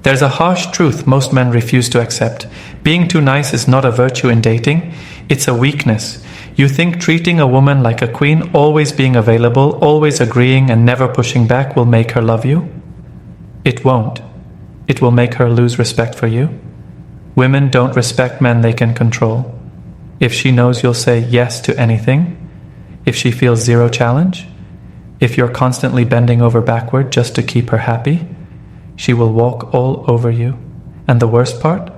There's a harsh truth most men refuse to accept. Being too nice is not a virtue in dating, it's a weakness. You think treating a woman like a queen, always being available, always agreeing and never pushing back will make her love you? It won't. It will make her lose respect for you. Women don't respect men they can control. If she knows you'll say yes to anything, if she feels zero challenge, if you're constantly bending over backward just to keep her happy, she will walk all over you. And the worst part?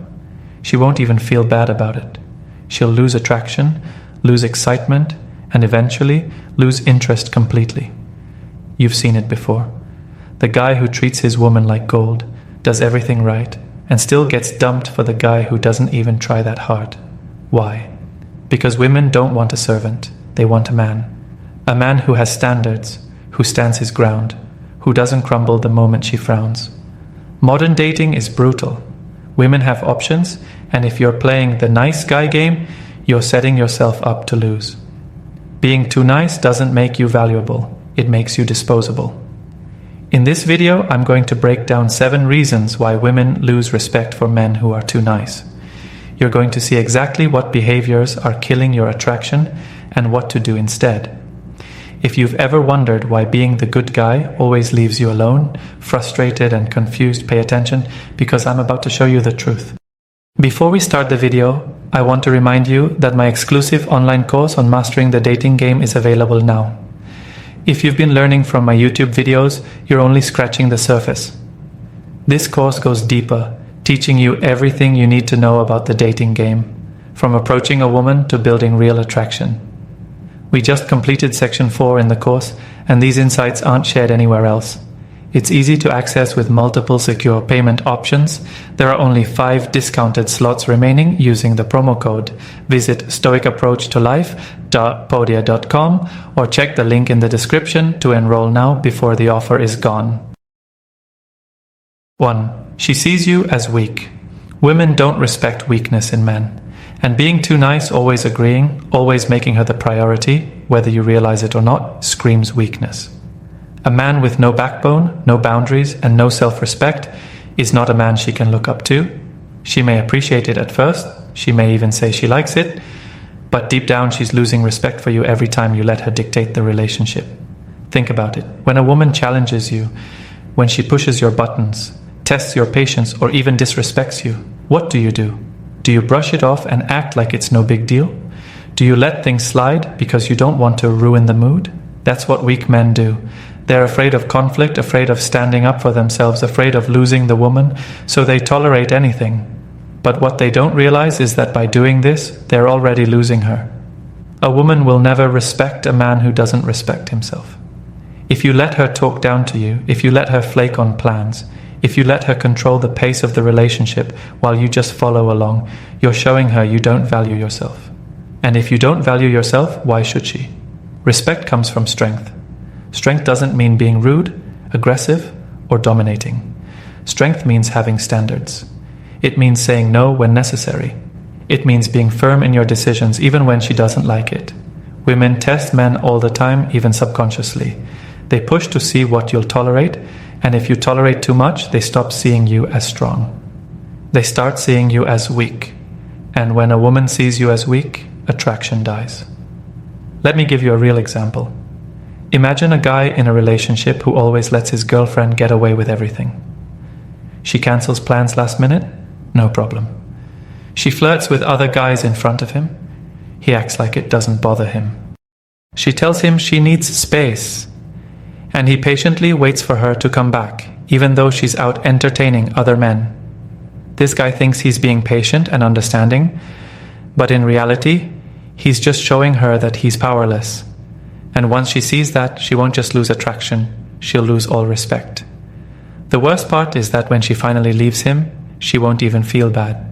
She won't even feel bad about it. She'll lose attraction, lose excitement, and eventually lose interest completely. You've seen it before. The guy who treats his woman like gold, does everything right, and still gets dumped for the guy who doesn't even try that hard. Why? Because women don't want a servant, they want a man. A man who has standards, who stands his ground, who doesn't crumble the moment she frowns. Modern dating is brutal. Women have options, and if you're playing the nice guy game, you're setting yourself up to lose. Being too nice doesn't make you valuable, it makes you disposable. In this video, I'm going to break down 7 reasons why women lose respect for men who are too nice. You're going to see exactly what behaviors are killing your attraction and what to do instead. If you've ever wondered why being the good guy always leaves you alone, frustrated and confused, pay attention, because I'm about to show you the truth. Before we start the video, I want to remind you that my exclusive online course on mastering the dating game is available now. If you've been learning from my YouTube videos, you're only scratching the surface. This course goes deeper, teaching you everything you need to know about the dating game, from approaching a woman to building real attraction. We just completed section 4 in the course, and these insights aren't shared anywhere else. It's easy to access with multiple secure payment options. There are only 5 discounted slots remaining using the promo code. Visit stoicapproachtolife.podia.com or check the link in the description to enroll now before the offer is gone. 1. She sees you as weak. Women don't respect weakness in men. And being too nice, always agreeing, always making her the priority, whether you realize it or not, screams weakness. A man with no backbone, no boundaries, and no self-respect is not a man she can look up to. She may appreciate it at first, she may even say she likes it, but deep down she's losing respect for you every time you let her dictate the relationship. Think about it. When a woman challenges you, when she pushes your buttons, tests your patience, or even disrespects you, what do? Do you brush it off and act like it's no big deal? Do you let things slide because you don't want to ruin the mood? That's what weak men do. They're afraid of conflict, afraid of standing up for themselves, afraid of losing the woman, so they tolerate anything. But what they don't realize is that by doing this, they're already losing her. A woman will never respect a man who doesn't respect himself. If you let her talk down to you, if you let her flake on plans, if you let her control the pace of the relationship while you just follow along, you're showing her you don't value yourself. And if you don't value yourself, why should she? Respect comes from strength. Strength doesn't mean being rude, aggressive, or dominating. Strength means having standards. It means saying no when necessary. It means being firm in your decisions even when she doesn't like it. Women test men all the time, even subconsciously. They push to see what you'll tolerate, and if you tolerate too much, they stop seeing you as strong. They start seeing you as weak. And when a woman sees you as weak, attraction dies. Let me give you a real example. Imagine a guy in a relationship who always lets his girlfriend get away with everything. She cancels plans last minute? No problem. She flirts with other guys in front of him? He acts like it doesn't bother him. She tells him she needs space, and he patiently waits for her to come back, even though she's out entertaining other men. This guy thinks he's being patient and understanding, but in reality, he's just showing her that he's powerless. And once she sees that, she won't just lose attraction, she'll lose all respect. The worst part is that when she finally leaves him, she won't even feel bad.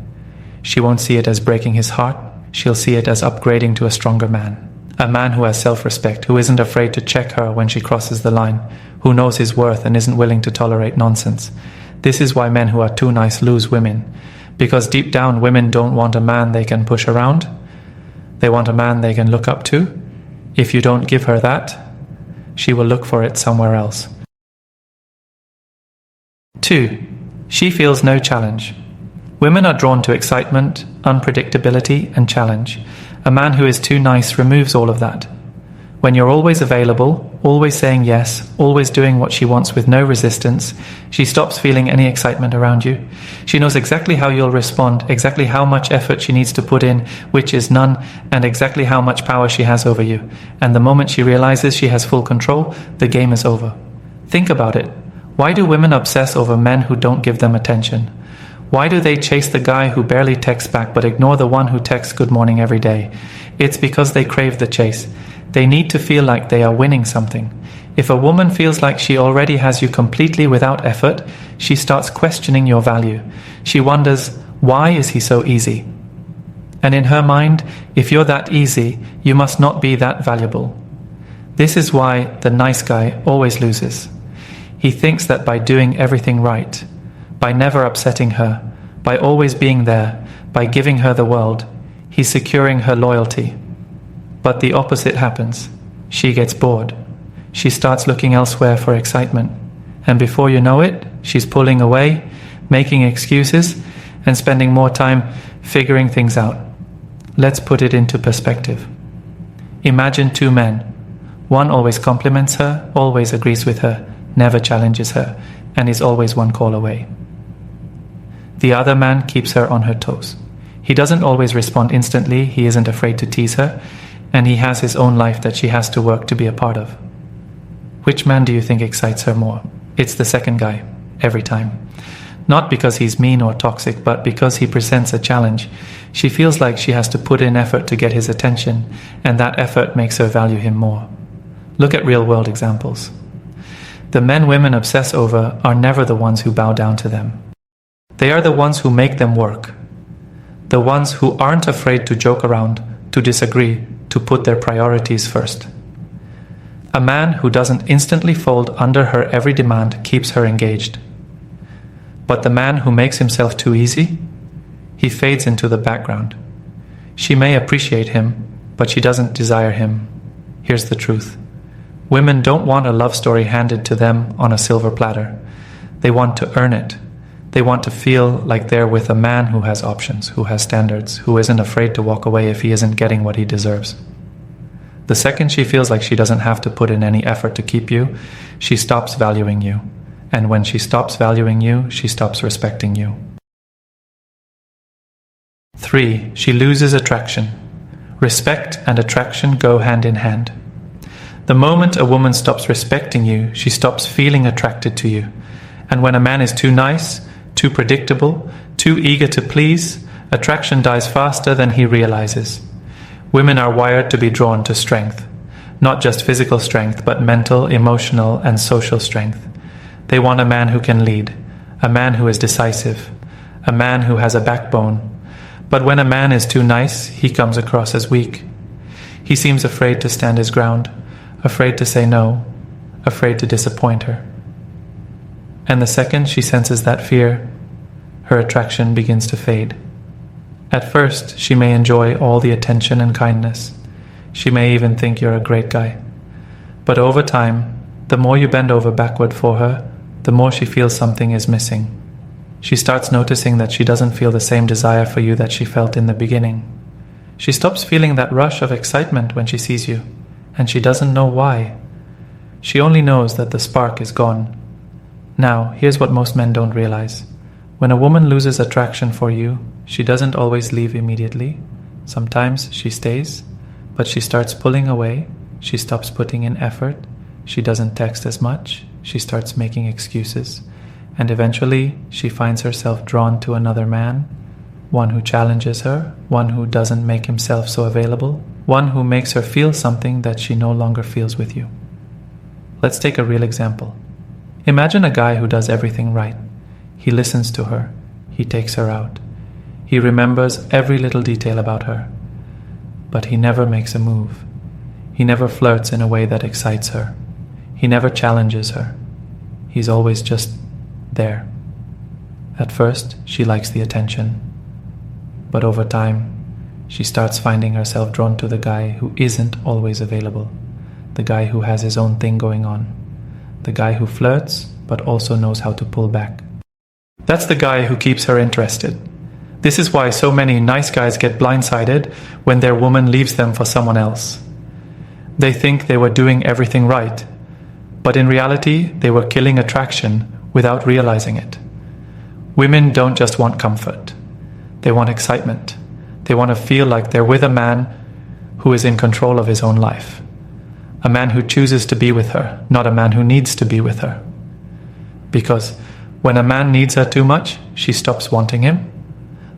She won't see it as breaking his heart, she'll see it as upgrading to a stronger man. A man who has self-respect, who isn't afraid to check her when she crosses the line, who knows his worth and isn't willing to tolerate nonsense. This is why men who are too nice lose women. Because deep down, women don't want a man they can push around. They want a man they can look up to. If you don't give her that, she will look for it somewhere else. 2. She feels no challenge. Women are drawn to excitement, unpredictability, and challenge. A man who is too nice removes all of that. When you're always available, always saying yes, always doing what she wants with no resistance, she stops feeling any excitement around you. She knows exactly how you'll respond, exactly how much effort she needs to put in, which is none, and exactly how much power she has over you. And the moment she realizes she has full control, the game is over. Think about it. Why do women obsess over men who don't give them attention? Why do they chase the guy who barely texts back but ignore the one who texts good morning every day? It's because they crave the chase. They need to feel like they are winning something. If a woman feels like she already has you completely without effort, she starts questioning your value. She wonders, why is he so easy? And in her mind, if you're that easy, you must not be that valuable. This is why the nice guy always loses. He thinks that by doing everything right, by never upsetting her, by always being there, by giving her the world, he's securing her loyalty. But the opposite happens. She gets bored. She starts looking elsewhere for excitement. And before you know it, she's pulling away, making excuses, and spending more time figuring things out. Let's put it into perspective. Imagine two men. One always compliments her, always agrees with her, never challenges her, and is always one call away. The other man keeps her on her toes. He doesn't always respond instantly, he isn't afraid to tease her, and he has his own life that she has to work to be a part of. Which man do you think excites her more? It's the second guy, every time. Not because he's mean or toxic, but because he presents a challenge. She feels like she has to put in effort to get his attention, and that effort makes her value him more. Look at real-world examples. The men women obsess over are never the ones who bow down to them. They are the ones who make them work. The ones who aren't afraid to joke around, to disagree, to put their priorities first. A man who doesn't instantly fold under her every demand keeps her engaged. But the man who makes himself too easy, he fades into the background. She may appreciate him, but she doesn't desire him. Here's the truth. Women don't want a love story handed to them on a silver platter. They want to earn it. They want to feel like they're with a man who has options, who has standards, who isn't afraid to walk away if he isn't getting what he deserves. The second she feels like she doesn't have to put in any effort to keep you, she stops valuing you. And when she stops valuing you, she stops respecting you. 3. She loses attraction. Respect and attraction go hand in hand. The moment a woman stops respecting you, she stops feeling attracted to you. And when a man is too nice, too predictable, too eager to please, attraction dies faster than he realizes. Women are wired to be drawn to strength. Not just physical strength, but mental, emotional, and social strength. They want a man who can lead, a man who is decisive, a man who has a backbone. But when a man is too nice, he comes across as weak. He seems afraid to stand his ground, afraid to say no, afraid to disappoint her. And the second she senses that fear, her attraction begins to fade. At first, she may enjoy all the attention and kindness. She may even think you're a great guy. But over time, the more you bend over backward for her, the more she feels something is missing. She starts noticing that she doesn't feel the same desire for you that she felt in the beginning. She stops feeling that rush of excitement when she sees you, and she doesn't know why. She only knows that the spark is gone. Now, here's what most men don't realize. When a woman loses attraction for you, she doesn't always leave immediately. Sometimes she stays, but she starts pulling away. She stops putting in effort. She doesn't text as much. She starts making excuses. And eventually, she finds herself drawn to another man, one who challenges her, one who doesn't make himself so available, one who makes her feel something that she no longer feels with you. Let's take a real example. Imagine a guy who does everything right. He listens to her. He takes her out. He remembers every little detail about her. But he never makes a move. He never flirts in a way that excites her. He never challenges her. He's always just there. At first, she likes the attention. But over time, she starts finding herself drawn to the guy who isn't always available. The guy who has his own thing going on. The guy who flirts, but also knows how to pull back. That's the guy who keeps her interested. This is why so many nice guys get blindsided when their woman leaves them for someone else. They think they were doing everything right, but in reality, they were killing attraction without realizing it. Women don't just want comfort. They want excitement. They want to feel like they're with a man who is in control of his own life. A man who chooses to be with her, not a man who needs to be with her. Because when a man needs her too much, she stops wanting him.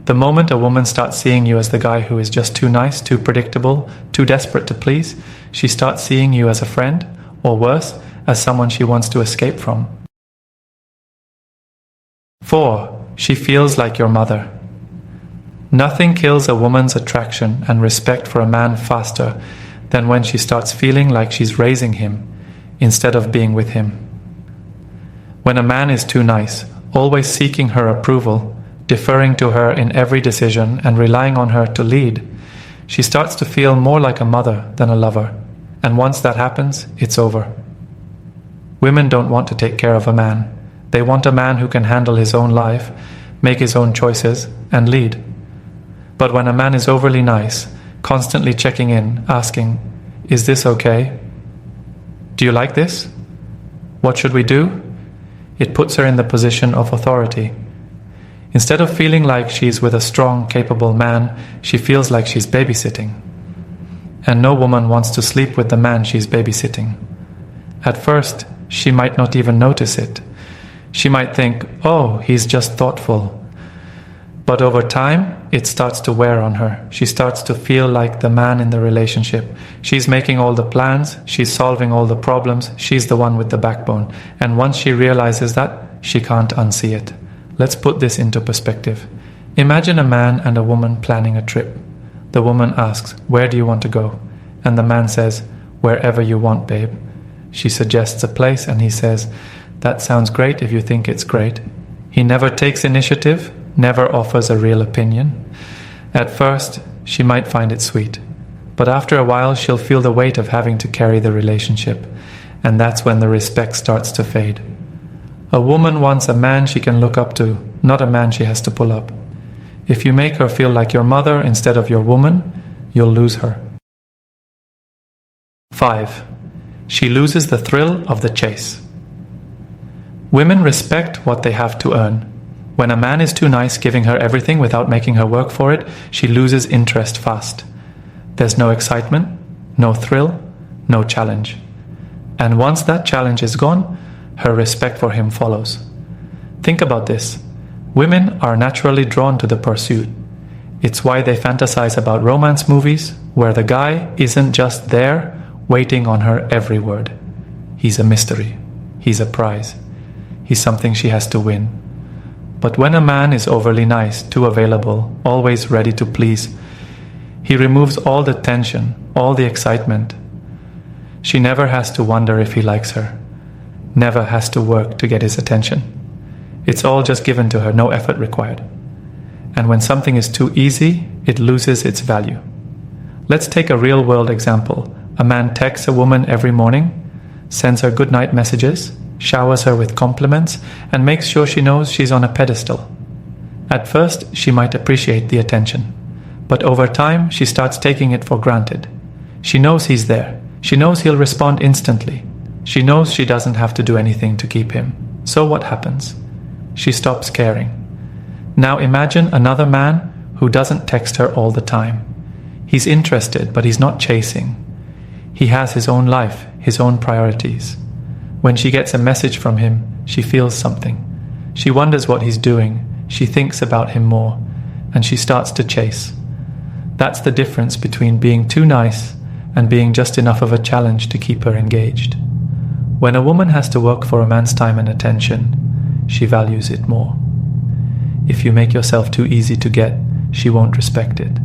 The moment a woman starts seeing you as the guy who is just too nice, too predictable, too desperate to please, she starts seeing you as a friend, or worse, as someone she wants to escape from. 4. She feels like your mother. Nothing kills a woman's attraction and respect for a man faster than when she starts feeling like she's raising him instead of being with him. When a man is too nice, always seeking her approval, deferring to her in every decision and relying on her to lead, she starts to feel more like a mother than a lover. And once that happens, it's over. Women don't want to take care of a man. They want a man who can handle his own life, make his own choices, and lead. But when a man is overly nice, constantly checking in, asking, "Is this okay? Do you like this? What should we do?" It puts her in the position of authority. Instead of feeling like she's with a strong, capable man, she feels like she's babysitting. And no woman wants to sleep with the man she's babysitting. At first, she might not even notice it. She might think, "Oh, he's just thoughtful." But over time, it starts to wear on her. She starts to feel like the man in the relationship. She's making all the plans, she's solving all the problems, she's the one with the backbone. And once she realizes that, she can't unsee it. Let's put this into perspective. Imagine a man and a woman planning a trip. The woman asks, "Where do you want to go?" And the man says, "Wherever you want, babe." She suggests a place and he says, "That sounds great if you think it's great." He never takes initiative, never offers a real opinion. At first, she might find it sweet, but after a while she'll feel the weight of having to carry the relationship, and that's when the respect starts to fade. A woman wants a man she can look up to, not a man she has to pull up. If you make her feel like your mother instead of your woman, you'll lose her. 5. She loses the thrill of the chase. Women respect what they have to earn. When a man is too nice, giving her everything without making her work for it, she loses interest fast. There's no excitement, no thrill, no challenge. And once that challenge is gone, her respect for him follows. Think about this. Women are naturally drawn to the pursuit. It's why they fantasize about romance movies, where the guy isn't just there, waiting on her every word. He's a mystery. He's a prize. He's something she has to win. But when a man is overly nice, too available, always ready to please, he removes all the tension, all the excitement. She never has to wonder if he likes her, never has to work to get his attention. It's all just given to her, no effort required. And when something is too easy, it loses its value. Let's take a real-world example. A man texts a woman every morning, sends her goodnight messages, showers her with compliments, and makes sure she knows she's on a pedestal. At first, she might appreciate the attention, but over time, she starts taking it for granted. She knows he's there. She knows he'll respond instantly. She knows she doesn't have to do anything to keep him. So what happens? She stops caring. Now imagine another man who doesn't text her all the time. He's interested, but he's not chasing. He has his own life, his own priorities. When she gets a message from him, she feels something. She wonders what he's doing. She thinks about him more, and she starts to chase. That's the difference between being too nice and being just enough of a challenge to keep her engaged. When a woman has to work for a man's time and attention, she values it more. If you make yourself too easy to get, she won't respect it.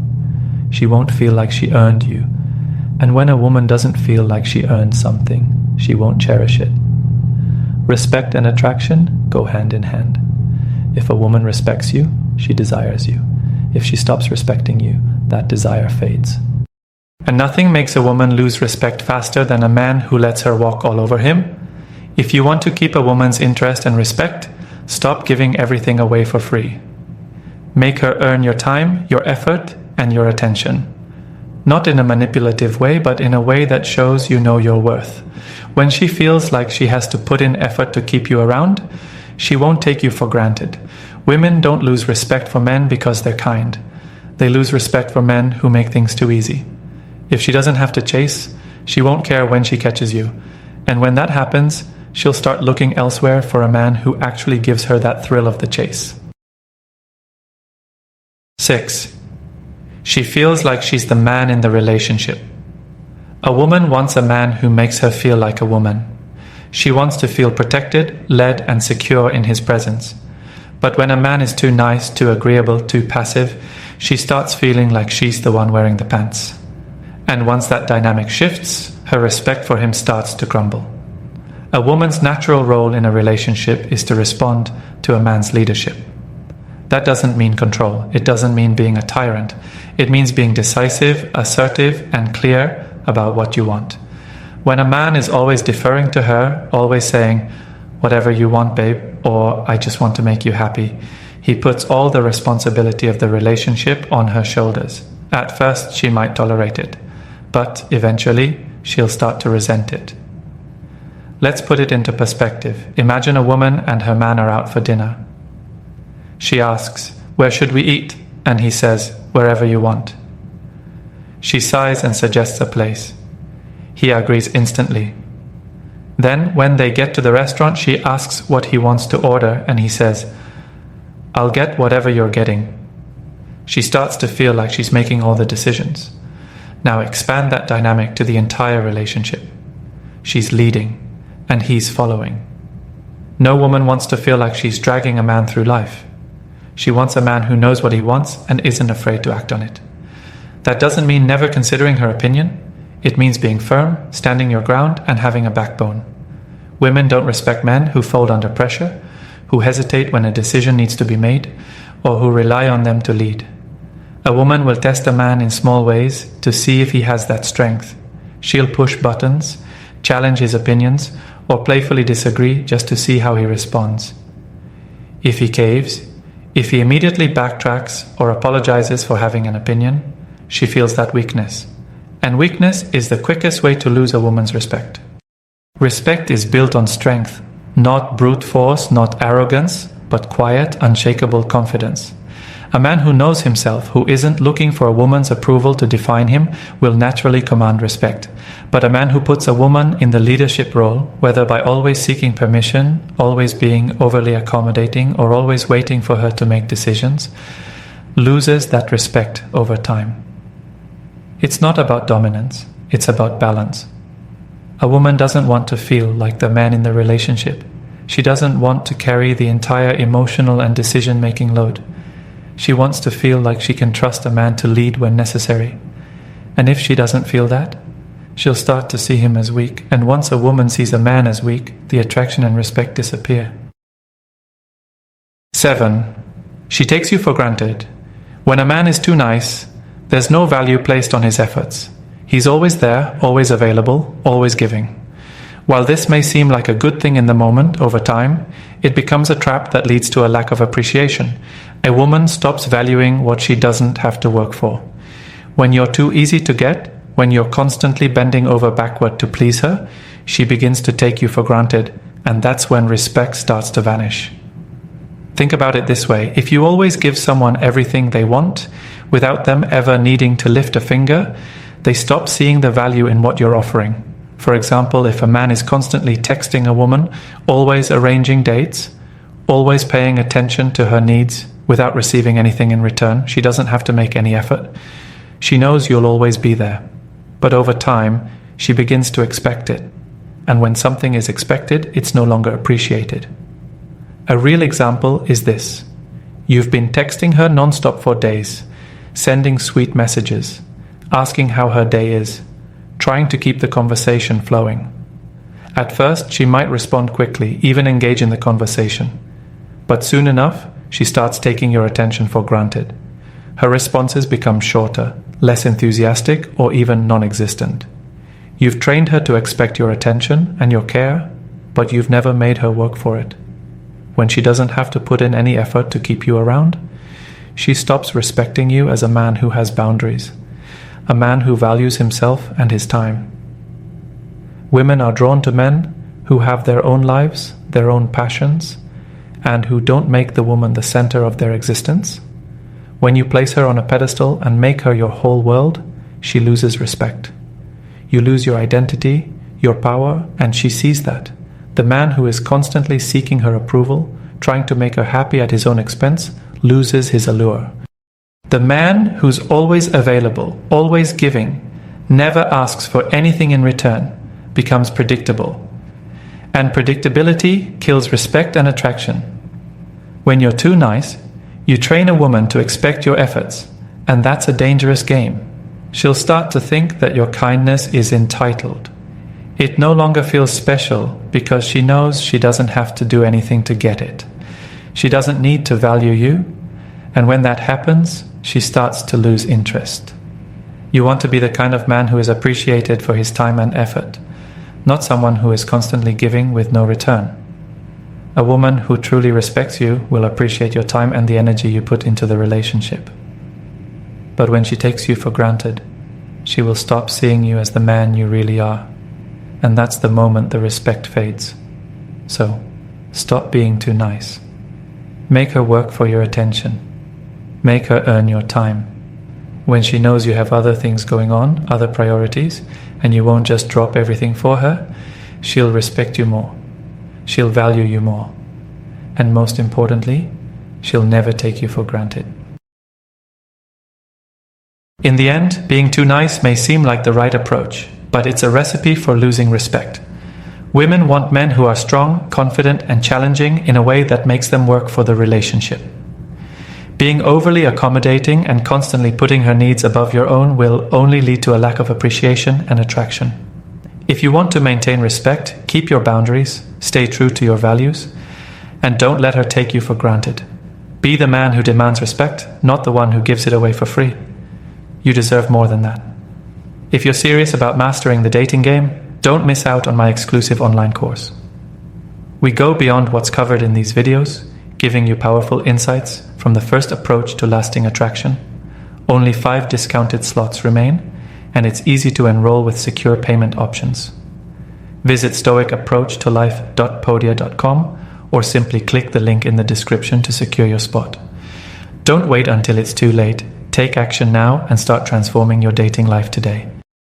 She won't feel like she earned you. And when a woman doesn't feel like she earned something, she won't cherish it. Respect and attraction go hand in hand. If a woman respects you, she desires you. If she stops respecting you, that desire fades. And nothing makes a woman lose respect faster than a man who lets her walk all over him. If you want to keep a woman's interest and respect, Stop giving everything away for free. Make her earn your time, your effort, and your attention. Not in a manipulative way, but in a way that shows you know your worth. When she feels like she has to put in effort to keep you around, she won't take you for granted. Women don't lose respect for men because they're kind. They lose respect for men who make things too easy. If she doesn't have to chase, she won't care when she catches you. And when that happens, she'll start looking elsewhere for a man who actually gives her that thrill of the chase. 6. She feels like she's the man in the relationship. A woman wants a man who makes her feel like a woman. She wants to feel protected, led, and secure in his presence. But when a man is too nice, too agreeable, too passive, she starts feeling like she's the one wearing the pants. And once that dynamic shifts, her respect for him starts to crumble. A woman's natural role in a relationship is to respond to a man's leadership. That doesn't mean control. It doesn't mean being a tyrant. It means being decisive, assertive, and clear about what you want. When a man is always deferring to her, always saying, "Whatever you want, babe," or "I just want to make you happy," he puts all the responsibility of the relationship on her shoulders. At first, she might tolerate it, but eventually, she'll start to resent it. Let's put it into perspective. Imagine a woman and her man are out for dinner. She asks, "Where should we eat?" And he says, "Wherever you want." She sighs and suggests a place. He agrees instantly. Then, when they get to the restaurant, she asks what he wants to order, and he says, "I'll get whatever you're getting." She starts to feel like she's making all the decisions. Now expand that dynamic to the entire relationship. She's leading, and he's following. No woman wants to feel like she's dragging a man through life. She wants a man who knows what he wants and isn't afraid to act on it. That doesn't mean never considering her opinion. It means being firm, standing your ground, and having a backbone. Women don't respect men who fold under pressure, who hesitate when a decision needs to be made, or who rely on them to lead. A woman will test a man in small ways to see if he has that strength. She'll push buttons, challenge his opinions, or playfully disagree just to see how he responds. If he caves, if he immediately backtracks or apologizes for having an opinion, she feels that weakness. And weakness is the quickest way to lose a woman's respect. Respect is built on strength, not brute force, not arrogance, but quiet, unshakable confidence. A man who knows himself, who isn't looking for a woman's approval to define him, will naturally command respect. But a man who puts a woman in the leadership role, whether by always seeking permission, always being overly accommodating, or always waiting for her to make decisions, loses that respect over time. It's not about dominance, it's about balance. A woman doesn't want to feel like the man in the relationship. She doesn't want to carry the entire emotional and decision-making load. She wants to feel like she can trust a man to lead when necessary. And if she doesn't feel that, she'll start to see him as weak. And once a woman sees a man as weak, the attraction and respect disappear. 7. She takes you for granted. When a man is too nice, there's no value placed on his efforts. He's always there, always available, always giving. While this may seem like a good thing in the moment, over time, it becomes a trap that leads to a lack of appreciation. A woman stops valuing what she doesn't have to work for. When you're too easy to get, when you're constantly bending over backward to please her, she begins to take you for granted, and that's when respect starts to vanish. Think about it this way. If you always give someone everything they want, without them ever needing to lift a finger, they stop seeing the value in what you're offering. For example, if a man is constantly texting a woman, always arranging dates, always paying attention to her needs without receiving anything in return, she doesn't have to make any effort. She knows you'll always be there. But over time, she begins to expect it. And when something is expected, it's no longer appreciated. A real example is this. You've been texting her non-stop for days, sending sweet messages, asking how her day is, trying to keep the conversation flowing. At first, she might respond quickly, even engage in the conversation. But soon enough, she starts taking your attention for granted. Her responses become shorter, less enthusiastic, or even non-existent. You've trained her to expect your attention and your care, but you've never made her work for it. when she doesn't have to put in any effort to keep you around, she stops respecting you as a man who has boundaries, a man who values himself and his time. Women are drawn to men who have their own lives, their own passions, and who don't make the woman the center of their existence. When you place her on a pedestal and make her your whole world, she loses respect. You lose your identity, your power, and she sees that. The man who is constantly seeking her approval, trying to make her happy at his own expense, loses his allure. The man who's always available, always giving, never asks for anything in return, becomes predictable. And predictability kills respect and attraction. When you're too nice, you train a woman to expect your efforts, and that's a dangerous game. She'll start to think that your kindness is entitled. It no longer feels special because she knows she doesn't have to do anything to get it. She doesn't need to value you, and when that happens, she starts to lose interest. You want to be the kind of man who is appreciated for his time and effort, not someone who is constantly giving with no return. A woman who truly respects you will appreciate your time and the energy you put into the relationship. But when she takes you for granted, she will stop seeing you as the man you really are. And that's the moment the respect fades. So, stop being too nice. Make her work for your attention. Make her earn your time. When she knows you have other things going on, other priorities, and you won't just drop everything for her, she'll respect you more. She'll value you more. And most importantly, she'll never take you for granted. In the end, being too nice may seem like the right approach, but it's a recipe for losing respect. Women want men who are strong, confident, and challenging in a way that makes them work for the relationship. Being overly accommodating and constantly putting her needs above your own will only lead to a lack of appreciation and attraction. If you want to maintain respect, keep your boundaries, stay true to your values, and don't let her take you for granted. Be the man who demands respect, not the one who gives it away for free. You deserve more than that. If you're serious about mastering the dating game, don't miss out on my exclusive online course. We go beyond what's covered in these videos, giving you powerful insights from the first approach to lasting attraction. Only 5 discounted slots remain, and it's easy to enroll with secure payment options. Visit stoicapproachtolife.podia.com or simply click the link in the description to secure your spot. Don't wait until it's too late. Take action now and start transforming your dating life today.